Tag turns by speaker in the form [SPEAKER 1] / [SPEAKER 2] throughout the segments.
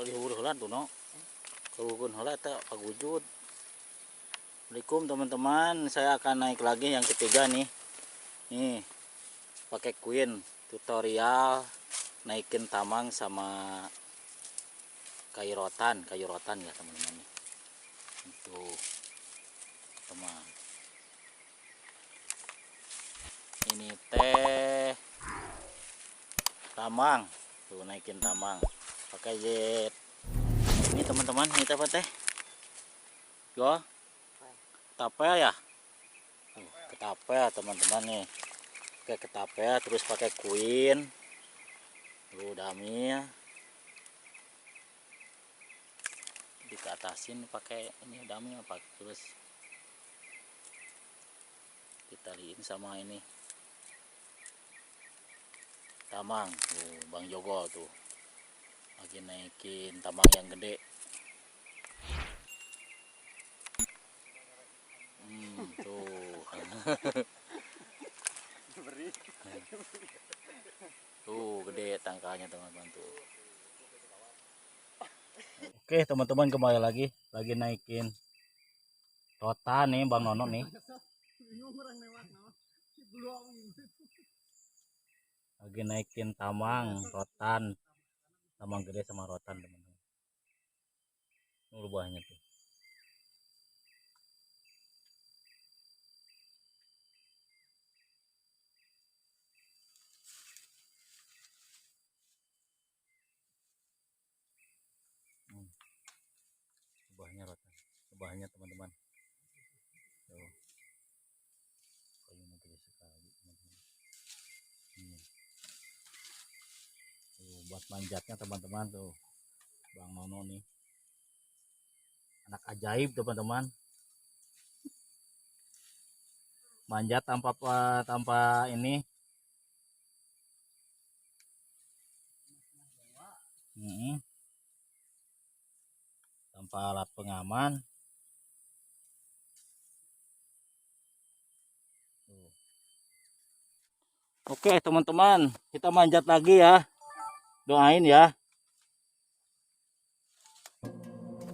[SPEAKER 1] Kalau dihubur heula tuh no. Keugun heula teh pagujud. Assalamualaikum teman-teman, saya akan naik lagi yang ketiga nih. Nih, pakai Queen tutorial naikin tamang sama kayu rotan ya teman-teman nih. Itu teman. Ini teh tamang, tuh naikin tamang pakai jet. Ini teman-teman, ini apa teh? Yo, ketapel ya? Ketapel teman-teman nih. Pakai ketapel terus pakai Queen. Tuh damil. Dikatasin pakai ini damil apa terus ditaliin sama ini tamang. Tuh Bang Jogo tuh lagi naikin tamang yang gede. Tuh tuh gede tangkalnya teman-teman tuh. Oke teman-teman, kembali lagi naikin rotan nih Bang Nono nih. Lagi naikin tamang rotan, tamang gede sama rotan teman-teman. Ini buahnya tuh. Buahnya rotan, buahnya teman-teman. Tuh. Kayunya gede sekali teman-teman. Tuh, buat manjatnya teman-teman tuh. Bang Nono nih. Anak ajaib teman-teman. Manjat tanpa ini. Tanpa alat pengaman. Tuh. Oke teman-teman, kita manjat lagi ya. Doain ya.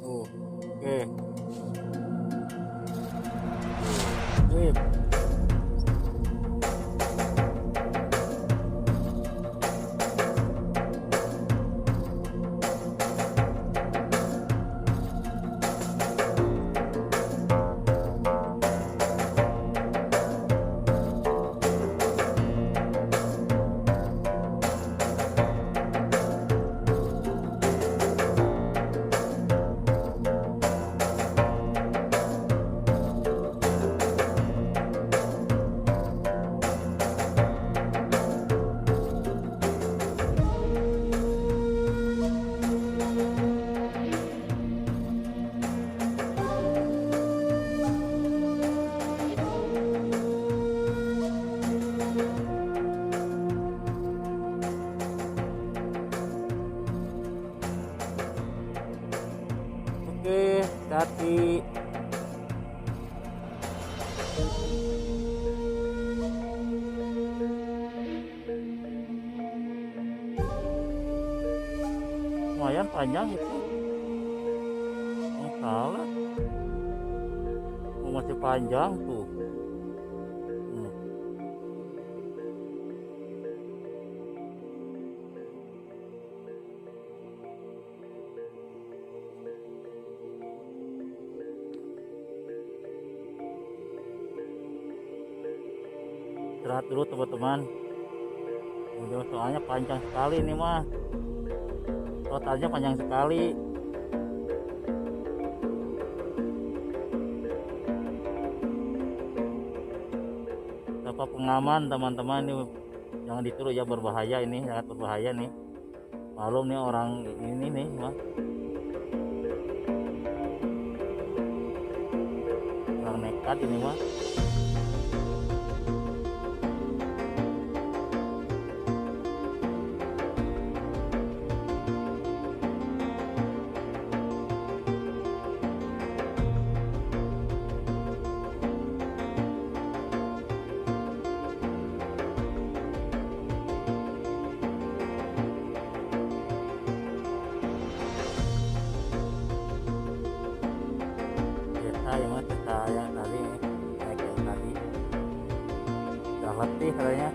[SPEAKER 1] Oke. Sip. Oke, hati. Lumayan panjang itu. Oh, salah. Masih panjang tuh. Istirahat dulu teman-teman. Soalnya panjang sekali ini mah. Totalnya panjang sekali. Tanpa pengaman teman-teman, ini jangan ditiru ya, berbahaya ini, sangat berbahaya nih. Malum nih orang ini nih mah. Orang nekat ini mah. caranya.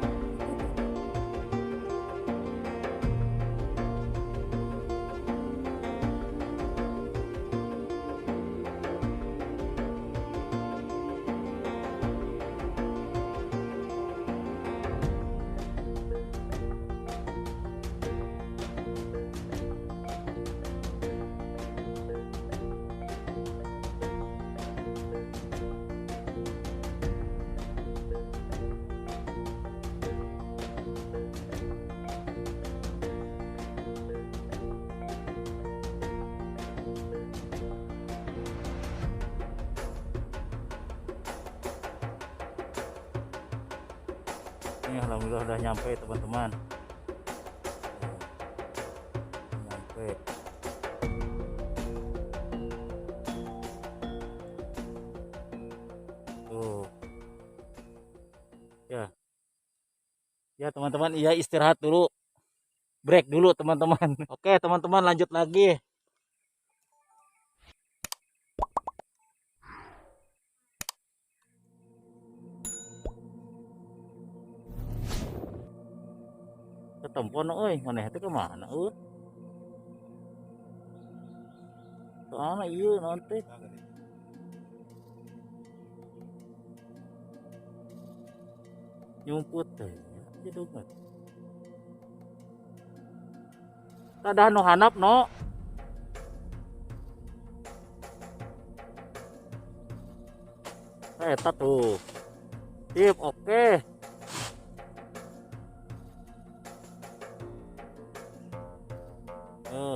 [SPEAKER 1] Ini alhamdulillah udah nyampe teman-teman. Nyampe. Tuh. Ya. Ya teman-teman, iya istirahat dulu. Break dulu teman-teman. Oke teman-teman, lanjut lagi. Ketempo no euy, maneh teh kemana euy? Soalna ieu naon teh? Nyumput teh. Jedugna. Tadahan no handap no. Eta tuh. Sip, oke.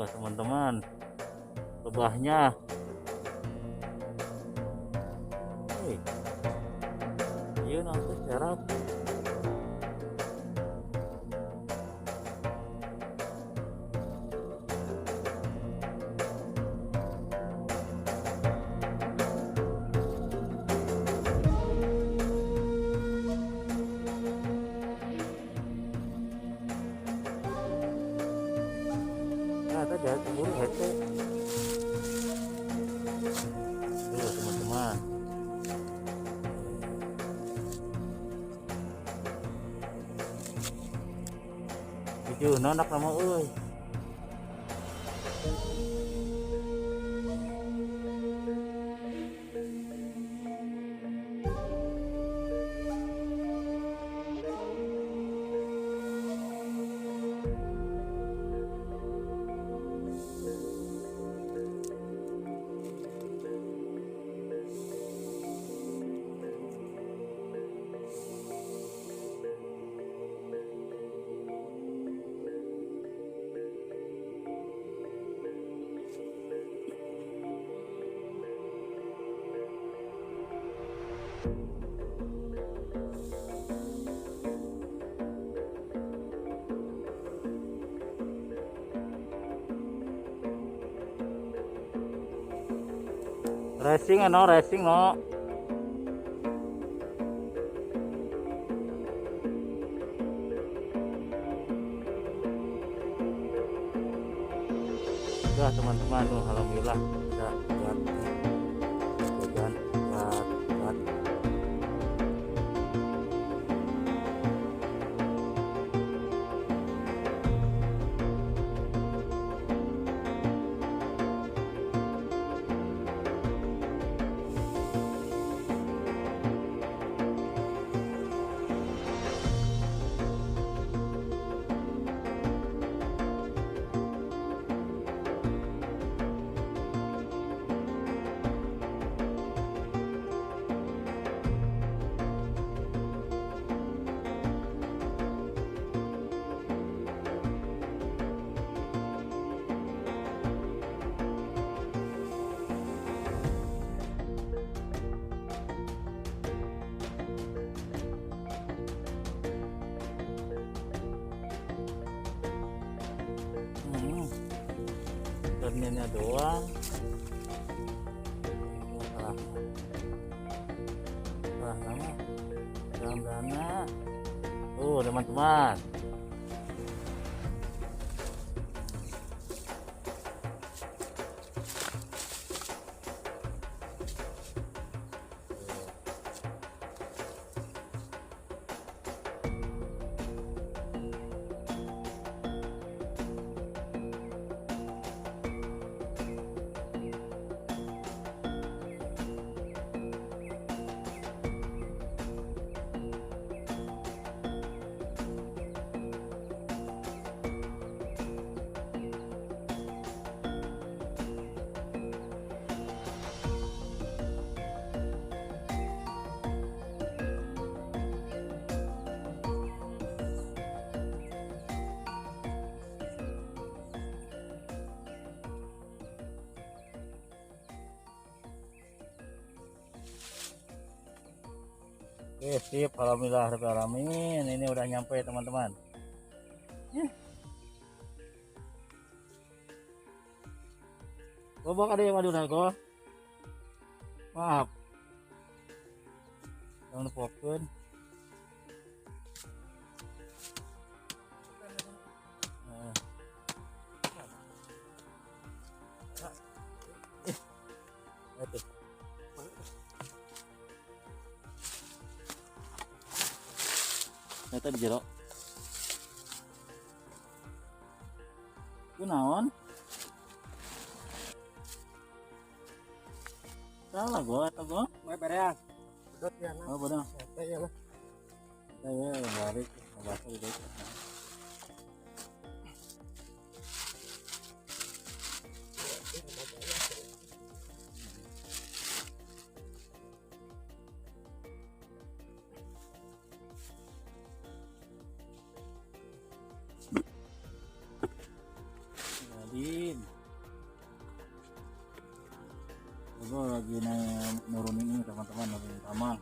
[SPEAKER 1] Teman-teman, lebahnya. Iya nanti serap. Ada jalan keburu hete. Tuh teman-teman. Itu nonak nama euy. Racing racing no. Udah teman-teman, alhamdulillah udah buat jajan buat terminnya doang. Salah nama dalam dana. Teman-teman. Oke, sip. Alhamdulillah rabbil alamin. Ini udah nyampe teman-teman. Coba ada yang madu nago. Maaf. Jangan lupakan. Itu. Eta di jero. Kunaon? Salah gua atau gua?
[SPEAKER 2] Mau bereang. Udut ya.
[SPEAKER 1] Oh, benar.
[SPEAKER 2] Ya lah.
[SPEAKER 1] Saya balik bahasa di desa. Nadine, gue lagi nurunin ini teman-teman, nurunin tamang.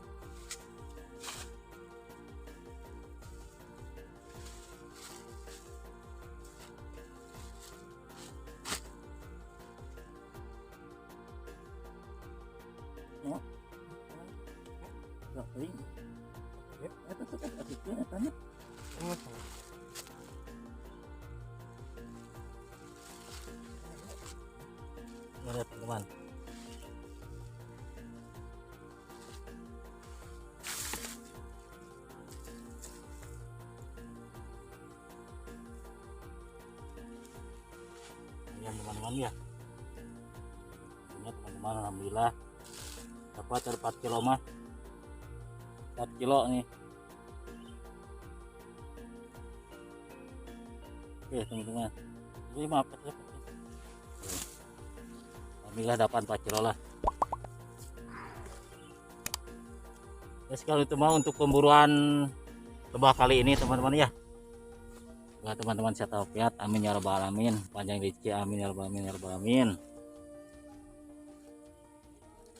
[SPEAKER 1] Oh, gak kering. Itu tuh asiknya tanya. Lihat teman. Ini teman-teman ya. Ini teman-teman alhamdulillah dapat 4 kilo mah. 4 kilo nih. Oke teman-teman. Ini maaf ya. Alhamdulillah dapat 4 kilo lah. Ya sekali itu mau untuk pemburuan lebah kali ini teman-teman ya. Semoga teman-teman sehat walafiat, amin ya rabbal alamin. Panjang rezeki, amin ya rabbal alamin ya rabbal alamin.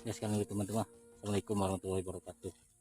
[SPEAKER 1] Ya sekali itu teman-teman. Assalamualaikum warahmatullahi wabarakatuh.